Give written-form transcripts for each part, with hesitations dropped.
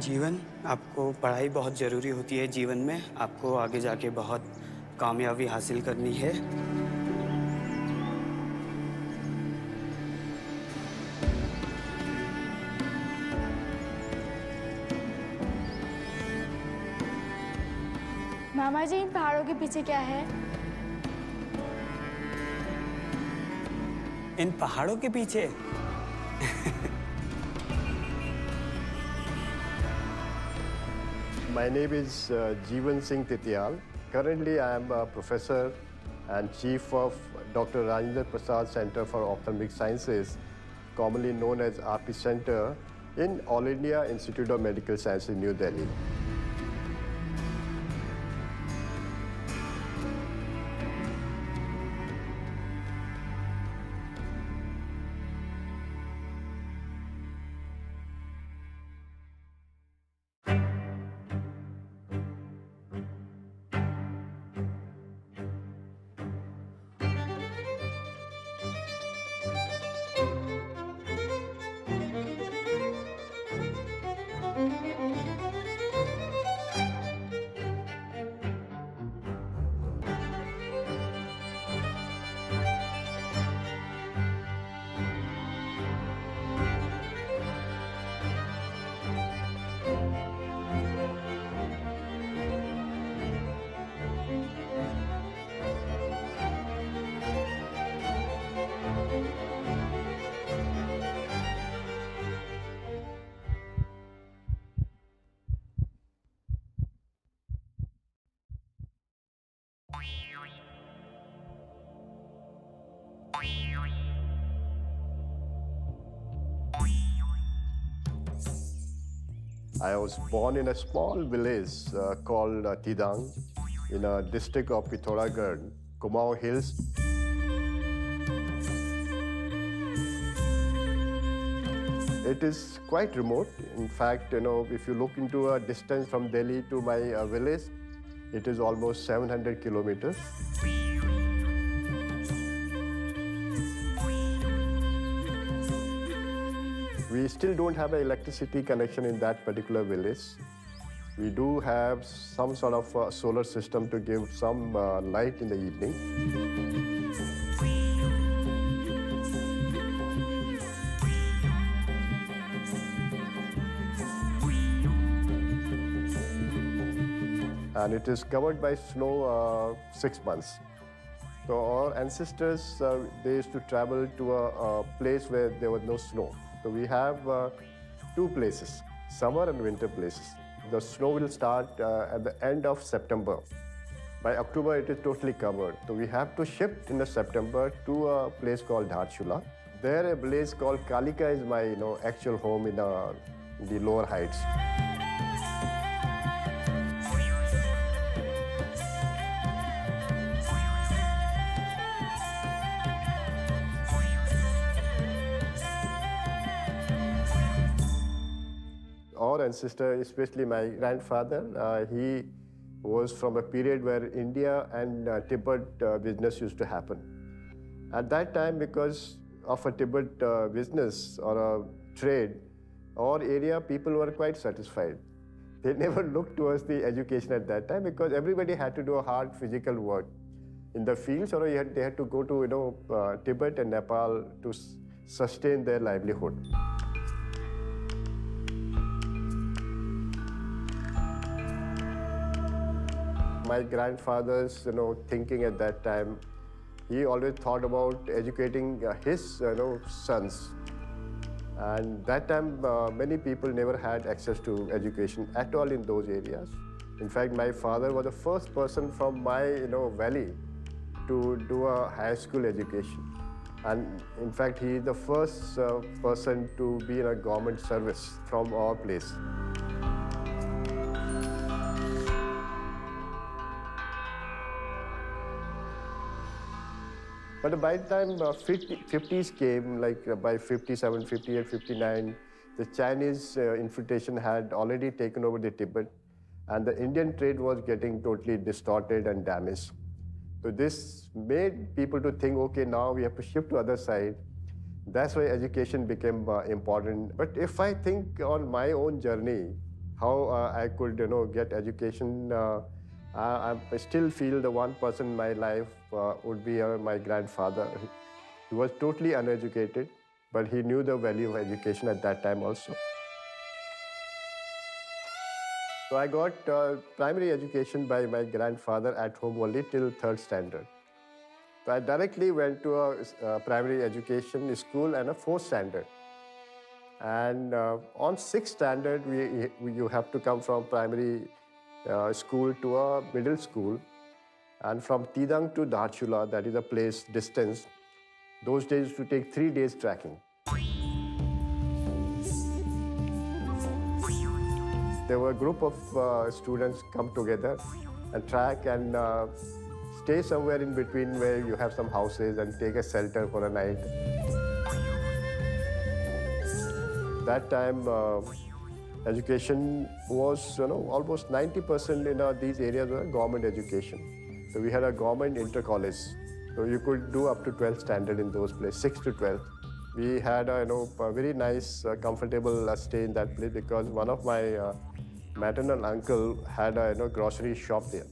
जीवन आपको पढ़ाई बहुत ज़रूरी होती है जीवन में। आपको आगे जाके बहुत कामयाबी हासिल करनी है। मामा जी, इन पहाड़ों के पीछे क्या है? इन पहाड़ों के पीछे My name is Jeevan Singh Titiyal. Currently, I am a professor and chief of Dr. R.P.Center for Ophthalmic Sciences, commonly known as R.P.Center, in All India Institute of Medical Sciences, New Delhi. I was born in a small village called Titiyal in a district of Pithoragarh, Kumaon Hills. It is quite remote. In fact, if you look into a distance from Delhi to my village, it is almost 700 kilometers. We still don't have an electricity connection in that particular village. We do have some sort of solar system to give some light in the evening. And it is covered by snow 6 months. So our ancestors, they used to travel to a place where there was no snow. So we have two places, summer and winter places. The snow will start at the end of September. By October, it is totally covered. So we have to shift in the September to a place called Dhachula. There, a place called Kalika is my actual home in the lower heights. Our ancestor, especially my grandfather, he was from a period where India and Tibet business used to happen. At that time, because of a Tibet business or a trade, our area people were quite satisfied. They never looked towards the education at that time because everybody had to do a hard physical work in the fields, or they had to go to Tibet and Nepal to sustain their livelihood. My grandfather's, thinking at that time, he always thought about educating his, sons. And that time, many people never had access to education at all in those areas. In fact, my father was the first person from my, valley to do a high school education. And in fact, he is the first person to be in a government service from our place. But by the time 50s came, like by 57, 58, 59, the Chinese infiltration had already taken over the Tibet, and the Indian trade was getting totally distorted and damaged. So this made people to think, okay, now we have to shift to other side. That's why education became important. But if I think on my own journey, how I could, get education. I still feel the one person in my life would be my grandfather. He was totally uneducated, but he knew the value of education at that time also. So I got primary education by my grandfather at home only till 3rd standard. So I directly went to a primary education school and a 4th standard. And on 6th standard, you have to come from primary school to a middle school. And from Tidang to Dharchula, that is a place distance, those days used to take 3 days trekking. There were a group of students come together and trek and stay somewhere in between where you have some houses and take a shelter for a night. That time, education was, almost 90% in these areas were government education. So we had a government inter-college. So you could do up to 12th standard in those places, 6th to 12th. We had a very nice, comfortable stay in that place because one of my maternal uncle had a grocery shop there.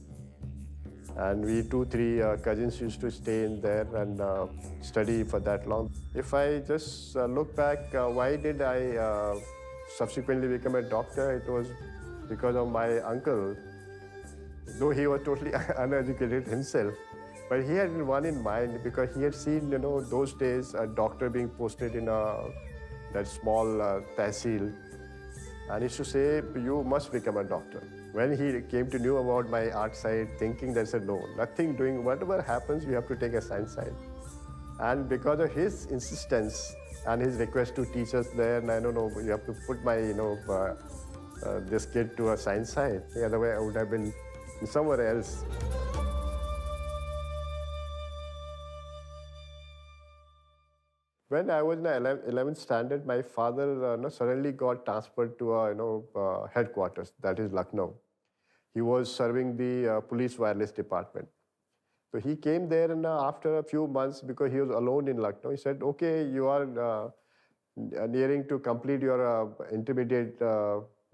And we 2-3 cousins used to stay in there and study for that long. If I just look back, why did I subsequently become a doctor? It was because of my uncle. Though he was totally uneducated himself, but he had one in mind because he had seen, those days a doctor being posted in that small tehsil. And he used to say, you must become a doctor. When he came to know about my art side, thinking, they said, no, nothing doing, whatever happens, you have to take a science side. And because of his insistence and his request to teach us there, and I don't know, you have to put my, this kid to a science side. Otherwise, I would have been somewhere else. When I was in the 11th standard, my father suddenly got transferred to a headquarters, that is Lucknow. He was serving the police wireless department. So he came there, and after a few months, because he was alone in Lucknow, he said, okay, you are nearing to complete your intermediate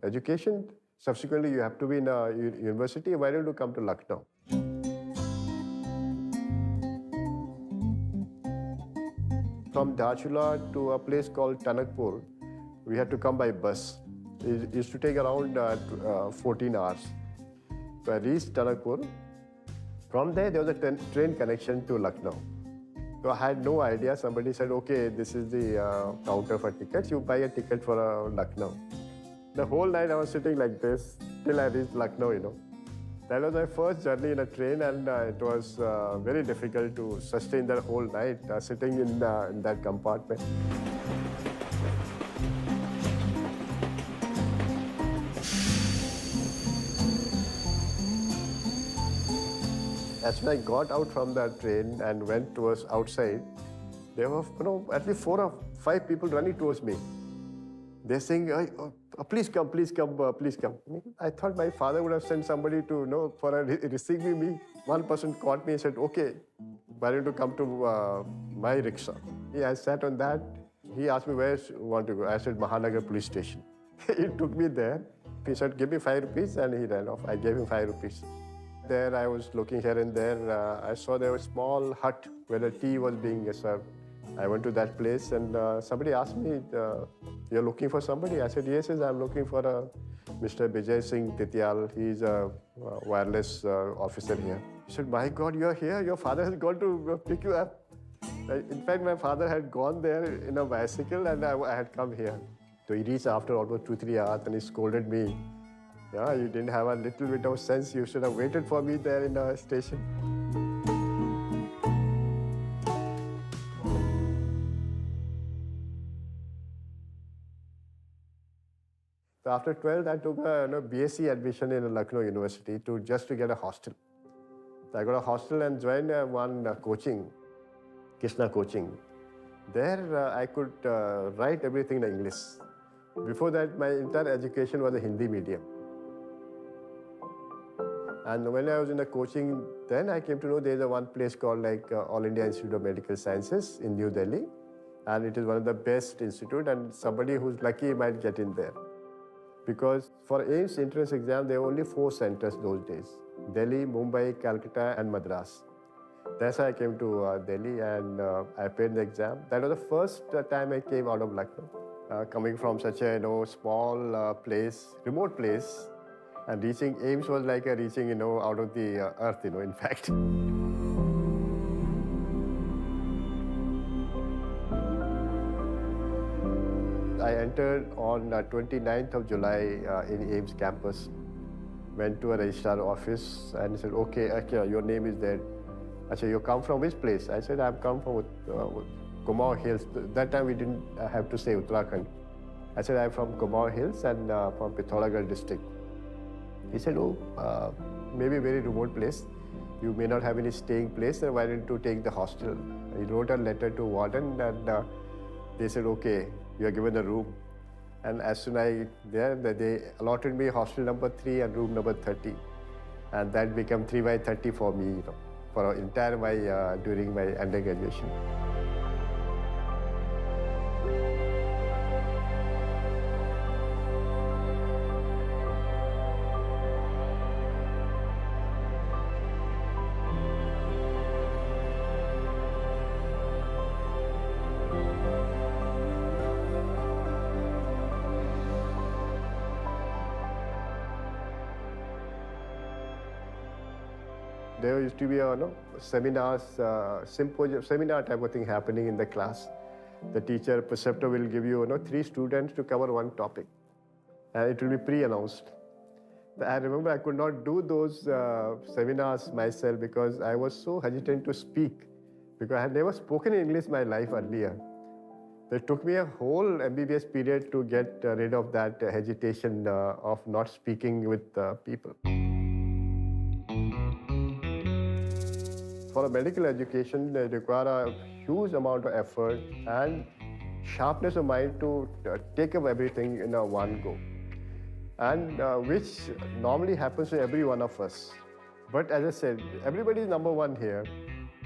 education. Subsequently, you have to be in a university. Why don't you come to Lucknow? From Dharchula to a place called Tanakpur, we had to come by bus. It used to take around 14 hours. So I reached Tanakpur. From there was a train connection to Lucknow. So I had no idea. Somebody said, okay, this is the counter for tickets. You buy a ticket for Lucknow. The whole night I was sitting like this till I reached Lucknow, That was my first journey in a train, and it was very difficult to sustain that whole night sitting in that compartment. As when I got out from the train and went towards outside, there were at least 4 or 5 people running towards me. They're saying, please come, please come, please come. I thought my father would have sent somebody to, for receiving me. One person caught me and said, okay, why don't you come to my rickshaw? I sat on that. He asked me, where you want to go? I said, Mahanagar police station. He took me there. He said, give me 5 rupees, and he ran off. I gave him 5 rupees. There I was looking here and there. I saw there was a small hut where the tea was being served. I went to that place, and somebody asked me, you're looking for somebody? I said, yes, I'm looking for Mr. Vijay Singh Titiyal. He's a wireless officer here. He said, my God, you're here? Your father has gone to pick you up. In fact, my father had gone there in a bicycle, and I had come here. So he reached after almost 2-3 hours, and he scolded me. Yeah, you didn't have a little bit of sense. You should have waited for me there in the station. So after 12th, I took a BSc admission in Lucknow University just to get a hostel. So I got a hostel and joined one coaching, Krishna coaching. There I could write everything in English. Before that, my entire education was a Hindi medium. And when I was in the coaching, then I came to know there's one place called All India Institute of Medical Sciences in New Delhi. And it is one of the best institute, and somebody who's lucky might get in there. because for Aims entrance exam, there were only 4 centers those days: Delhi, Mumbai, Calcutta, and Madras. That's why I came to Delhi and I paid the exam. That was the first time I came out of Lucknow, coming from such a small place, remote place, and reaching Aims was like reaching out of the earth. In fact. I entered on 29th of July in Aims campus. Went to a registrar office and he said, okay, your name is there. I said, you come from which place? I said, I've come from Kumaon Hills. That time we didn't have to say Uttarakhand. I said, I'm from Kumaon Hills and from Pithoragarh district. He said, oh, maybe a very remote place. You may not have any staying place, and why didn't you take the hostel? He wrote a letter to warden and they said, okay, you are given a room. And as soon as they allotted me hostel number 3 and room number 30. And that became 3 by 30 for me, for entire during my undergraduation. There used to be seminars, symposium, seminar type of thing happening in the class. The teacher, preceptor will give you 3 students to cover one topic. And it will be pre-announced. I remember I could not do those seminars myself because I was so hesitant to speak, because I had never spoken English in my life earlier. It took me a whole MBBS period to get rid of that hesitation of not speaking with people. For a medical education, they require a huge amount of effort and sharpness of mind to take up everything in one go, and which normally happens to every one of us. But as I said, everybody is number 1 here.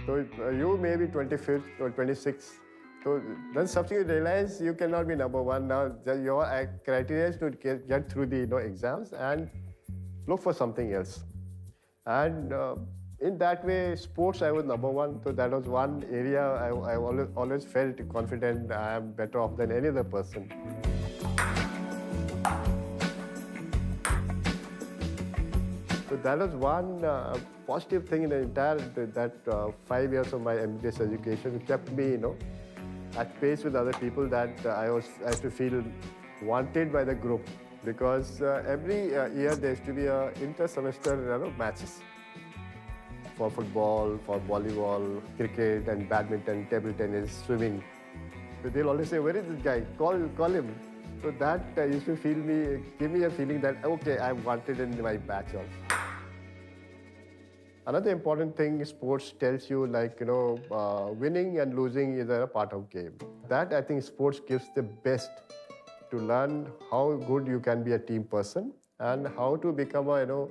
So you may be 25th or 26th. So then subsequently you realize you cannot be number 1. Now your criteria is to get through the exams and look for something else. And in that way, sports, I was number 1. So that was one area I always felt confident I am better off than any other person. So that was one positive thing in the entire 5 years of my MBBS education. It kept me, at pace with other people, that I used to feel wanted by the group, because every year there used to be inter-semester matches. For football, for volleyball, cricket and badminton, table tennis, swimming. So they'll always say, where is this guy? Call him. So that used to give me a feeling that, okay, I'm wanted in my batch also. Another important thing sports tells you, winning and losing is a part of game. That, I think, sports gives the best to learn how good you can be a team person and how to become a,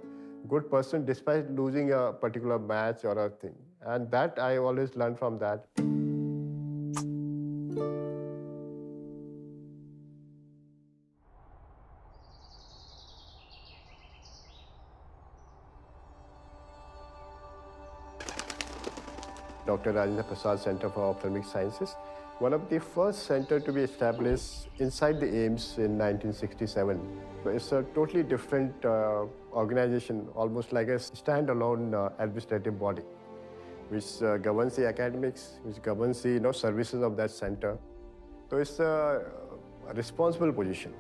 good person despite losing a particular match or a thing. And that I always learn from that. Dr. R.P.Center Center for Ophthalmic Sciences, one of the first center to be established inside the Aims in 1967. It's a totally different organization, almost like a standalone administrative body, which governs the academics, which governs the services of that center. So it's a responsible position.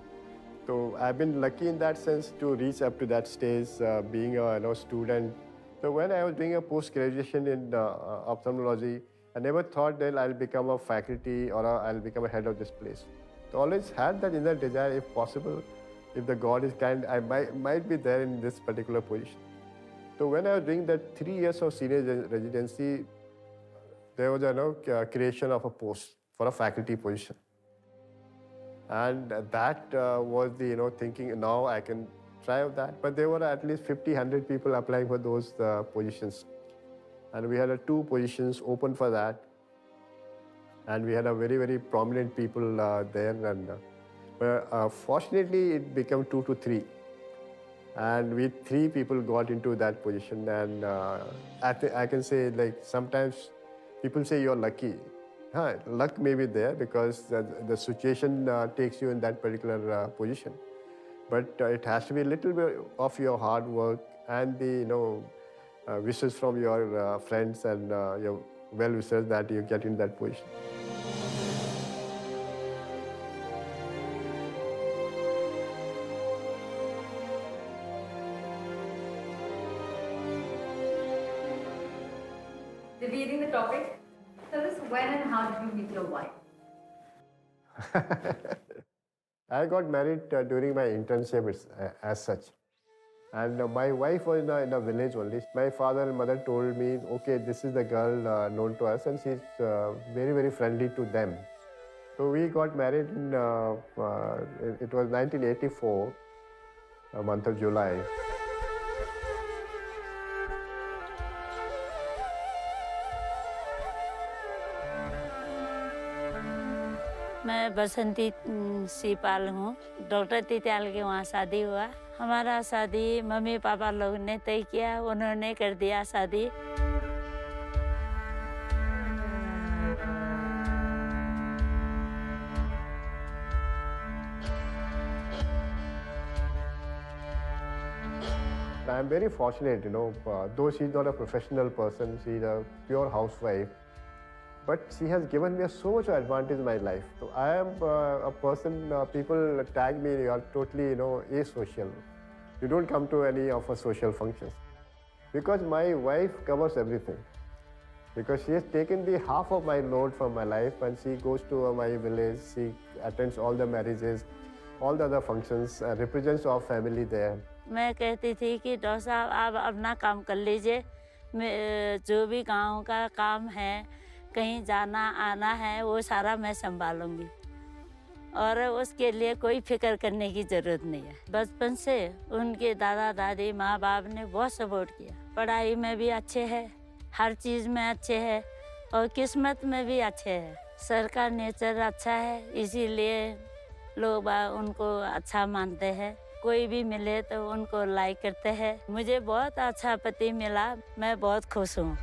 So I've been lucky in that sense to reach up to that stage, being a student. So when I was doing a post-graduation in ophthalmology, I never thought that I'll become a faculty or I'll become a head of this place. So I always had that inner desire, if possible, if the God is kind, I might be there in this particular position. So when I was doing that 3 years of senior residency, there was a creation of a post for a faculty position. And that was the thinking, now I can try out that. But there were at least 50, 100 people applying for those positions. And we had 2 positions open for that. And we had a very, very prominent people there. And But fortunately, it became 2 to 3. And we 3 people got into that position. And I can say, like, sometimes people say you're lucky. Luck may be there because the situation takes you in that particular position. But it has to be a little bit of your hard work and the wishes from your friends and your well-wishers that you get in that position. Revealing the topic, tell us when and how did you meet your wife? I got married during my internship as such. And my wife was in a village only. My father and mother told me, okay, this is the girl known to us and she's very, very friendly to them. So we got married in, it was 1984, month of July. मैं बसंती सीपाल हूँ। Doctor Titiyal के वहाँ शादी हुआ। हमारा शादी mummy papa लोग ने तय किया, उन्होंने कर दिया शादी। I'm very fortunate, though she's not a professional person, she's a pure housewife. But she has given me so much advantage in my life. So I am a person, people tag me, you are totally, asocial. You don't come to any of our social functions. Because my wife covers everything. Because she has taken the half of my load from my life and she goes to my village, she attends all the marriages, all the other functions, represents our family there. मैं कहती थी कि doctor साहब आप अपना काम कर लीजिए, जो भी गांव का काम है, कहीं जाना आना है, वो सारा मैं संभालूंगी और उसके लिए कोई फिक्र करने की ज़रूरत नहीं है। बचपन से उनके दादा दादी माँ बाप ने बहुत सपोर्ट किया। पढ़ाई में भी अच्छे हैं, हर चीज़ में अच्छे हैं और किस्मत में भी अच्छे हैं। सर का नेचर अच्छा है, इसीलिए लोग उनको अच्छा मानते हैं। कोई भी मिले तो उनको लाइक करते हैं। मुझे बहुत अच्छा पति मिला, मैं बहुत खुश हूँ।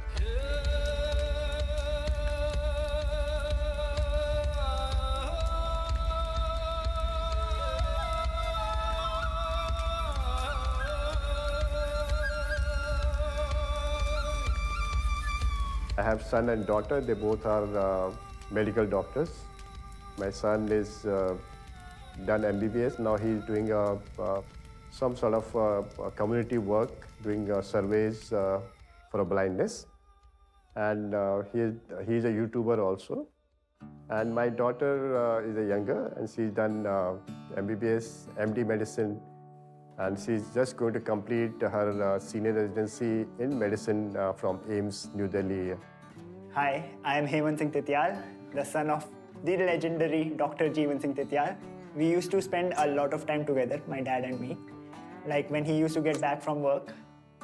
I have son and daughter. They both are medical doctors. My son is done MBBS. Now he's doing some sort of community work, doing surveys for a blindness. And he's a YouTuber also. And my daughter is a younger, and she's done MBBS, MD medicine, and she's just going to complete her senior residency in medicine from Aiims, New Delhi. Hi, I am Titiyal, the son of the legendary Dr. Titiyal. We used to spend a lot of time together, my dad and me. Like when he used to get back from work,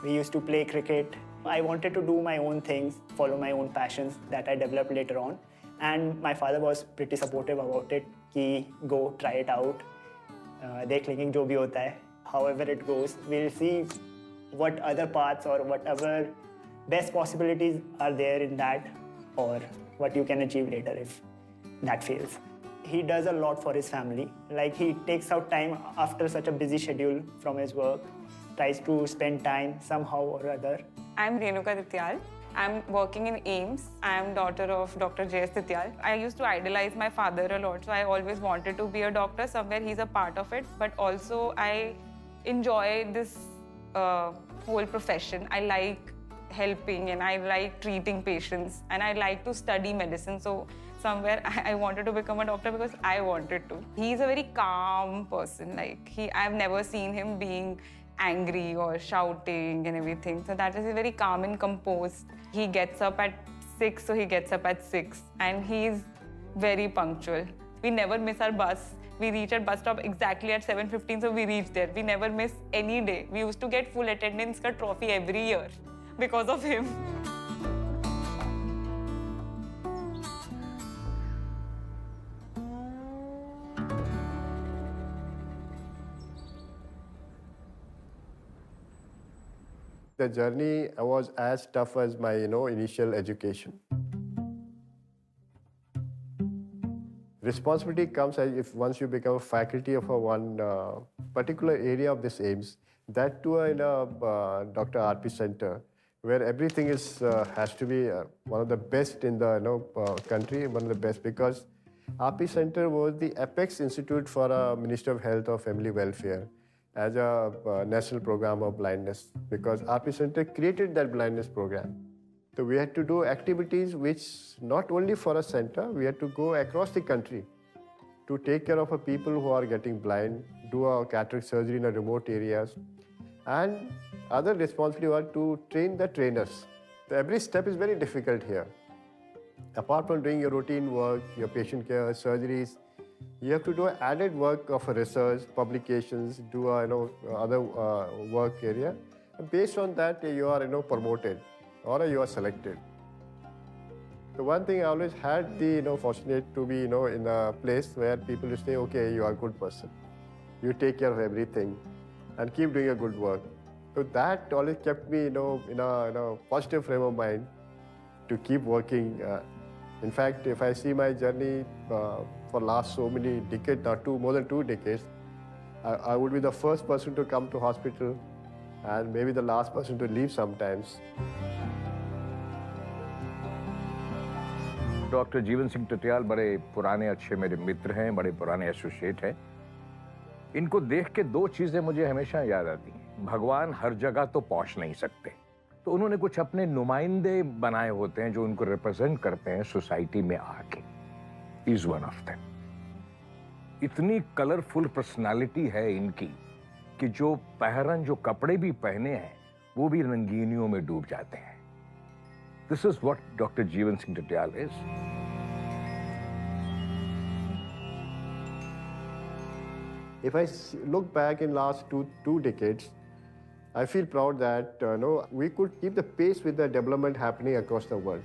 we used to play cricket. I wanted to do my own things, follow my own passions that I developed later on. And my father was pretty supportive about it, कि go try it out, देख लेंगे जो भी होता है. However it goes, we'll see what other paths or whatever best possibilities are there in that, or what you can achieve later if that fails. He does a lot for his family. Like he takes out time after such a busy schedule from his work, tries to spend time somehow or other. I'm Renuka Titiyal. I'm working in Aiims. I'm daughter of Dr. J.S. Titiyal. I used to idolize my father a lot, so I always wanted to be a doctor. Somewhere he's a part of it, but also I enjoy this whole profession. I like helping and I like treating patients and I like to study medicine. So somewhere I wanted to become a doctor because I wanted to. He's a very calm person. I've never seen him being angry or shouting and everything. So that is very calm and composed. He gets up at 6, so he gets up at 6. And he's very punctual. We never miss our bus. We reach at bus stop exactly at 7:15, so we reach there. We never miss any day. We used to get full attendance ka trophy every year because of him. The journey was as tough as my, initial education. Responsibility comes as if once you become a faculty of one particular area of this Aims, that too in a Dr. R.P.Center, where everything is has to be one of the best in the country, one of the best, because R.P.Center was the apex institute for Ministry of Health or Family Welfare as a national program of blindness, because R.P.Center created that blindness program. So we had to do activities which not only for a center, we had to go across the country to take care of people who are getting blind, do a cataract surgery in remote areas, and other responsibility were to train the trainers. So every step is very difficult here. Apart from doing your routine work, your patient care, surgeries, you have to do added work of research, publications, do other work area. And based on that, you are promoted or you are selected. The one thing I always had the fortunate to be in a place where people will say, okay, you are a good person, you take care of everything, and keep doing a good work. So that always kept me in a positive frame of mind to keep working. In fact, if I see my journey for last so many decades, more than 2 decades, I would be the first person to come to hospital and maybe the last person to leave sometimes. Doctor Jeevan Singh टिटियाल बड़े पुराने अच्छे मेरे मित्र हैं, बड़े पुराने associate हैं। इनको देख के 2 चीजें मुझे हमेशा याद आती हैं। भगवान हर जगह तो पहुंच नहीं सकते, तो उन्होंने कुछ अपने नुमाइंदे बनाए होते हैं जो उनको रिप्रेजेंट करते हैं सोसाइटी में आके। Is one of them. इतनी कलरफुल पर्सनालिटी है इनकी कि जो पहरन, जो कपड़े भी पहने हैं वो भी रंगीनियों में डूब जाते हैं। This is what Dr. Jeevan Singh Titiyal is. If I look back in last two decades, I feel proud that we could keep the pace with the development happening across the world.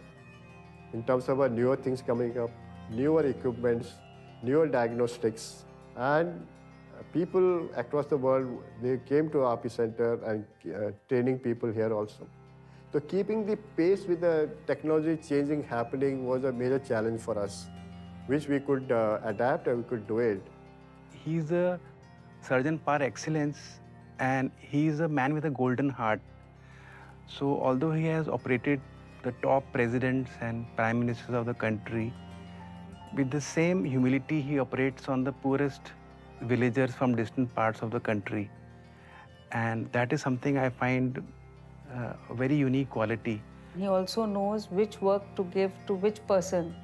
In terms of newer things coming up, newer equipments, newer diagnostics, and people across the world, they came to R.P.Center and training people here also. So keeping the pace with the technology changing happening was a major challenge for us, which we could adapt and we could do it. He's a surgeon par excellence and he's a man with a golden heart. So although he has operated the top presidents and prime ministers of the country, with the same humility he operates on the poorest villagers from distant parts of the country. And that is something I find a very unique quality. He also knows which work to give to which person.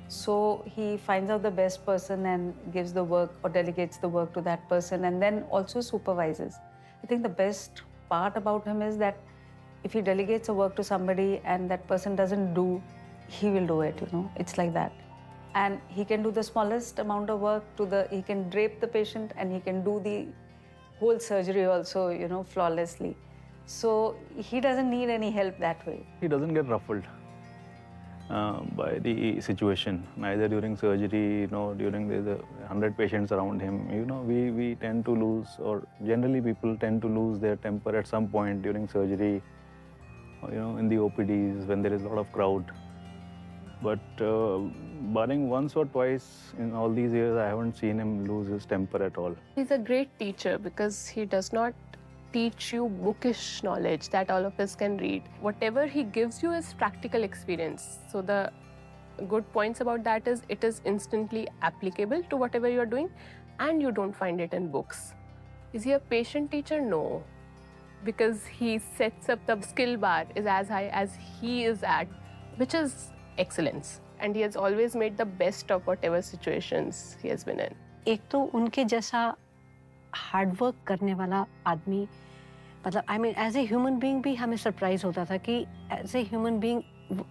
So he finds out the best person and gives the work or delegates the work to that person and then also supervises. I think the best part about him is that if he delegates a work to somebody and that person doesn't do, he will do it, It's like that. And he can do the smallest amount of work he can drape the patient and he can do the whole surgery also, flawlessly. So he doesn't need any help that way. He doesn't get ruffled by the situation, neither during surgery, during the 100 patients around him. We tend to lose, or generally people tend to lose their temper at some point during surgery, in the OPDs when there is a lot of crowd. But barring once or twice in all these years, I haven't seen him lose his temper at all. He's a great teacher because he does not teach you bookish knowledge that all of us can read. Whatever he gives you is practical experience. So the good points about that is it is instantly applicable to whatever you're doing and you don't find it in books. Is he a patient teacher? No. Because he sets up the skill bar is as high as he is at, which is excellence. And he has always made the best of whatever situations he has been in. एक तो उनके जैसा hard work करने वाला आदमी, मतलब as a human being भी हमें सरप्राइज होता था कि एज ए ह्यूमन बीइंग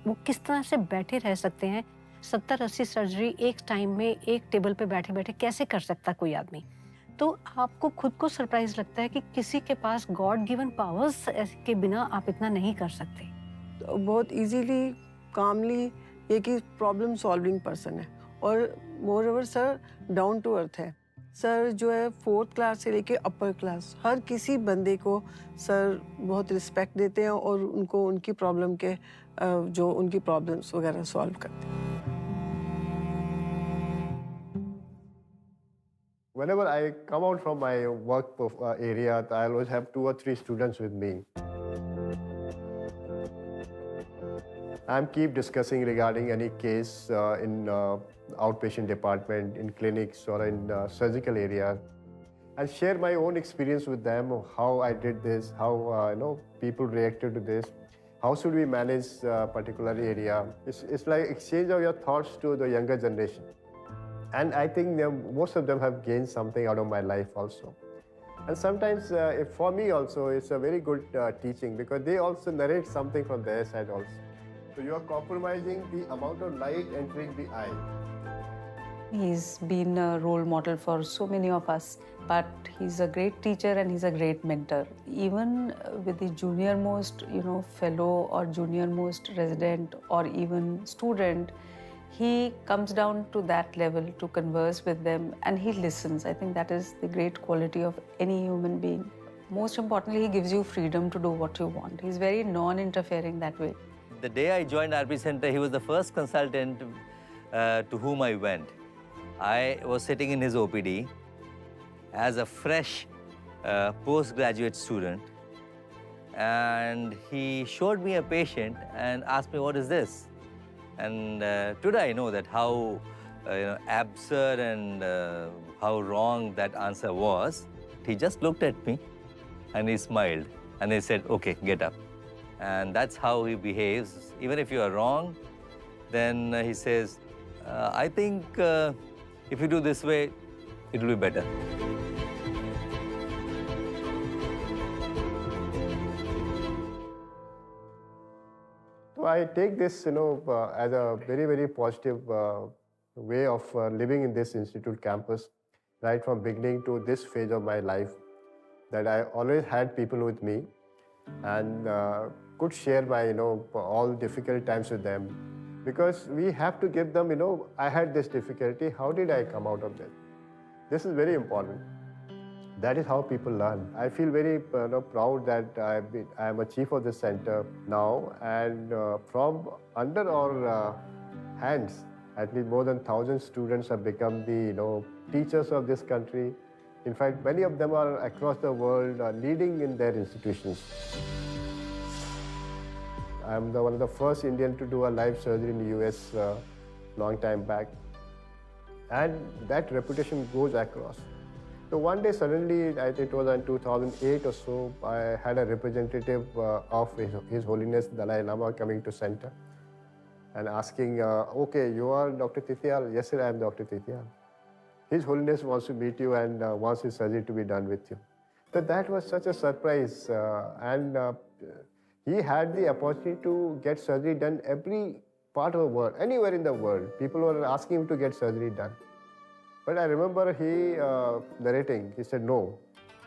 वो किस तरह से बैठे रह सकते हैं। 70-80 सर्जरी एक टाइम में एक टेबल पे बैठे बैठे कैसे कर सकता कोई आदमी। तो आपको खुद को सरप्राइज लगता है कि किसी के पास गॉड गिवन पावर्स के बिना आप इतना नहीं कर सकते। तो बहुत इजीली कामली एक ही प्रॉब्लम सॉल्विंग पर्सन है और moreover sir down to earth है। सर जो है 4th क्लास से लेके अपर क्लास हर किसी बंदे को सर बहुत रिस्पेक्ट देते हैं और उनको उनकी प्रॉब्लम के जो उनकी प्रॉब्लम्स वगैरह सॉल्व करते हैं. Whenever I come out from my work area, I always have 2 or 3 students with me. I'm keep discussing regarding any case in outpatient department, in clinics or in surgical area, and share my own experience with them of how I did this, how people reacted to this, how should we manage particular area. It's like exchange of your thoughts to the younger generation. And I think most of them have gained something out of my life also. And sometimes for me also, it's a very good teaching because they also narrate something from their side also. So you are compromising the amount of light entering the eye. He's been a role model for so many of us, but he's a great teacher and he's a great mentor. Even with the junior most, fellow or junior most resident or even student, he comes down to that level to converse with them and he listens. I think that is the great quality of any human being. Most importantly, he gives you freedom to do what you want. He's very non-interfering that way. The day I joined R.P.Center, he was the first consultant to whom I went. I was sitting in his OPD as a fresh postgraduate student, and he showed me a patient and asked me, "What is this?" And today I know that how absurd and how wrong that answer was. He just looked at me and he smiled and he said, "Okay, get up." And that's how he behaves. Even if you are wrong, then he says, "I think if you do this way, it will be better." So I take this, as a very, very positive way of living in this institute campus, right from beginning to this phase of my life, that I always had people with me and could share my, all difficult times with them. Because we have to give them, I had this difficulty, how did I come out of that? This is very important. That is how people learn. I feel very proud that I am a chief of the center now, and from under our hands, at least more than 1,000 students have become the teachers of this country. In fact, many of them are across the world leading in their institutions. I am one of the first Indian to do a live surgery in the US long time back, and that reputation goes across. So one day suddenly, I think it was in 2008 or so, I had a representative of His Holiness Dalai Lama coming to center and asking, "Okay, you are Dr. Titiyal?" "Yes, sir, I am Dr. Titiyal. His Holiness wants to meet you and wants his surgery to be done with you." So that was such a surprise, and he had the opportunity to get surgery done every part of the world, anywhere in the world. People were asking him to get surgery done. But I remember he narrating, he said, "No,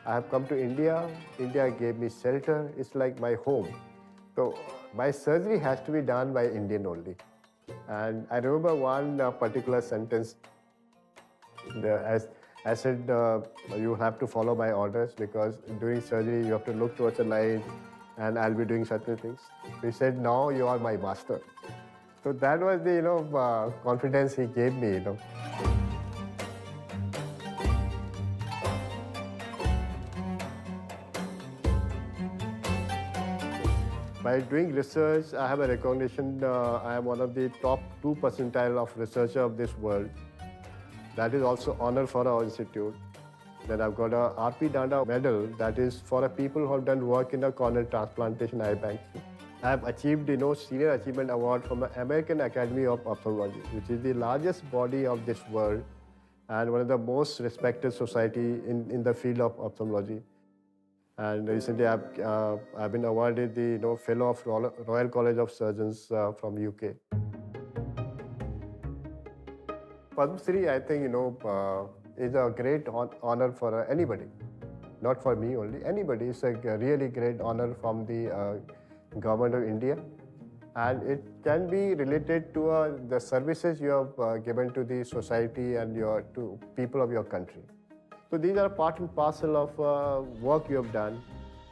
I have come to India. India gave me shelter. It's like my home. So my surgery has to be done by Indian only." And I remember one particular sentence. As I said, "You have to follow my orders because during surgery you have to look towards the light and I'll be doing certain things." He said, "Now you are my master." So that was the confidence he gave me. By doing research, I have a recognition. I am one of the top 2 percentile of researcher of this world. That is also honor for our institute. Then I've got a R.P. medal that is for a people who have done work in a corneal transplantation eye bank. I have achieved Senior Achievement Award from the American Academy of Ophthalmology, which is the largest body of this world and one of the most respected society in the field of ophthalmology. And recently I've been awarded the Fellow of Royal College of Surgeons from UK. Padma Shri, I think, is a great honor for anybody. Not for me only, anybody. It's a really great honor from the government of India. And it can be related to the services you have given to the society and to people of your country. So these are part and parcel of work you have done,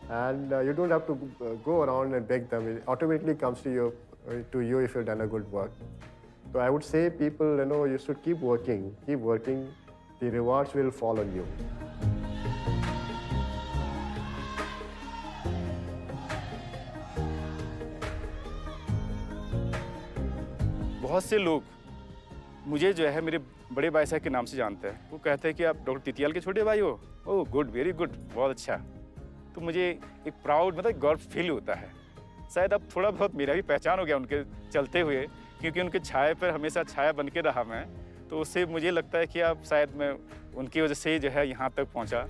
and you don't have to go around and beg them. It automatically comes to you if you've done a good work. So I would say people, you should keep working. The rewards will fall on you. बहुत से लोग मुझे जो है मेरे बड़े भाई साहब के नाम से जानते हैं। वो कहते हैं कि आप डॉक्टर तितियाल के छोटे भाई हो। ओह गुड, वेरी गुड, बहुत अच्छा। तो मुझे एक प्राउड मतलब गर्व फील होता है। शायद अब थोड़ा बहुत मेरा भी पहचान हो गया उनके चलते हुए, क्योंकि उनके छाया पर हमेशा छाया बन के रहा मैं। तो उससे मुझे लगता है कि अब शायद मैं उनकी वजह से जो है यहाँ तक पहुँचा।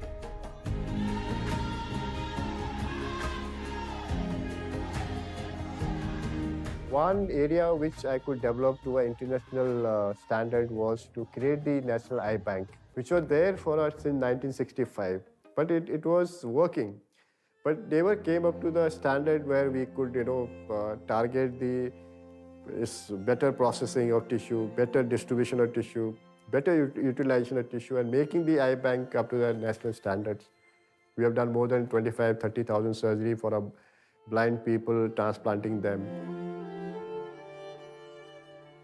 One area which I could develop to an international standard was to create the National Eye Bank, which was there for us in 1965. But it was working, but never came up to the standard where we could, target the better processing of tissue, better distribution of tissue, better utilization of tissue, and making the eye bank up to the national standards. We have done more than 25,000-30,000 surgery for our blind people, transplanting them.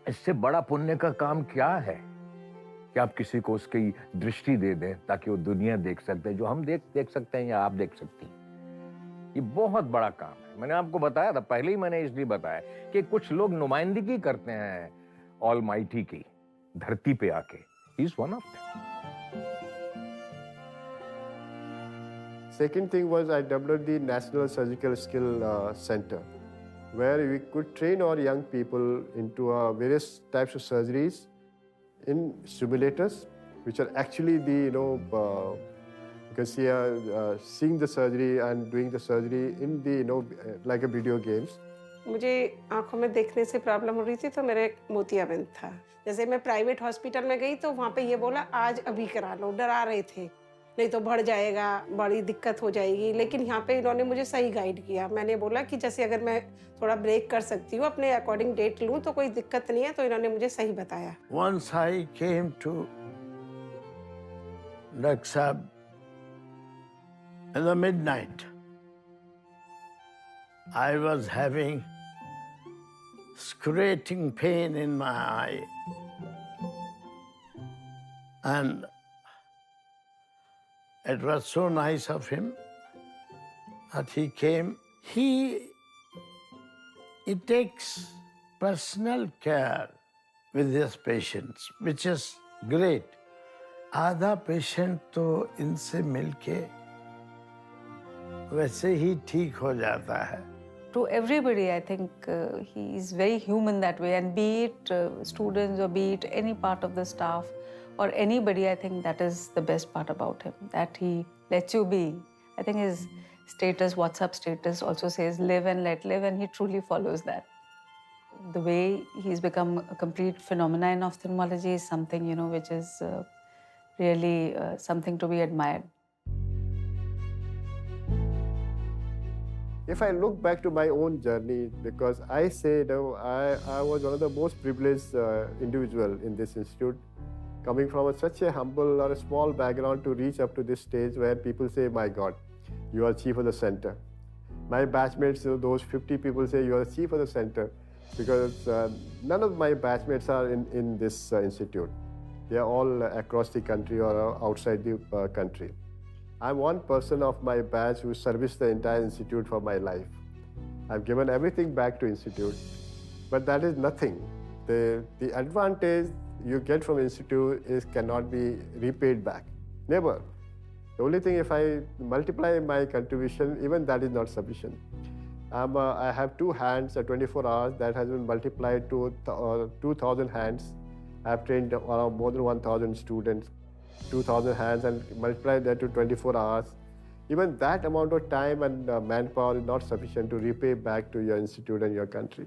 इससे बड़ा पुण्य का काम क्या है कि आप किसी को उसकी दृष्टि दे दें ताकि वो दुनिया देख सकते हैं, जो हम देख सकते हैं या आप देख सकती हैं। ये बहुत बड़ा काम है। मैंने आपको बताया था, पहले ही मैंने इसलिए बताया कि कुछ लोग नुमाइंदगी करते हैं ऑलमाइटी की धरती पे आके। He is one of them. Second thing was I developed the National Surgical Skill Center, where we could train our young people into various types of surgeries in simulators, which are actually the, you can see seeing the surgery and doing the surgery in the, like a video games. मुझे आँखों में देखने से problem हो रही थी, तो मेरे मोतियाबिंद था। जैसे मैं प्राइवेट हॉस्पिटल में गई तो वहाँ पे ये बोला आज अभी करा लो, डरा रहे थे, नहीं तो बढ़ जाएगा, बड़ी दिक्कत हो जाएगी। लेकिन यहाँ पे इन्होंने मुझे सही गाइड किया। मैंने बोला कि जैसे अगर मैं थोड़ा ब्रेक कर सकती हूँ, अपने अकॉर्डिंग डेट लूँ तो कोई दिक्कत नहीं है, तो इन्होंने मुझे सही बताया। Once I came to Dr. Saab in the midnight. I was having excruciating pain in my eye. And it was so nice of him that he came. He takes personal care with his patients, which is great. आधा patient तो इनसे मिलके वैसे ही ठीक हो जाता है. To everybody, I think he is very human that way, and be it students or be it any part of the staff or anybody, I think that is the best part about him, that he lets you be. I think his status, WhatsApp status also says live and let live, and he truly follows that. The way he's become a complete phenomena in ophthalmology is something, which is really something to be admired. If I look back to my own journey, because I say I was one of the most privileged individual in this institute, coming from such a humble or a small background to reach up to this stage where people say, my God, you are chief of the center. My batchmates, those 50 people say, you are the chief of the center, because none of my batchmates are in this institute. They are all across the country or outside the country. I'm one person of my batch who serviced the entire institute for my life. I've given everything back to institute, but that is nothing. The advantage you get from institute cannot be repaid back, never. The only thing, if I multiply my contribution, even that is not sufficient. I have 2 hands at 24 hours that has been multiplied to 2,000 hands. I've trained around more than 1,000 students, 2,000 hands, and multiply that to 24 hours. Even that amount of time and manpower is not sufficient to repay back to your institute and your country.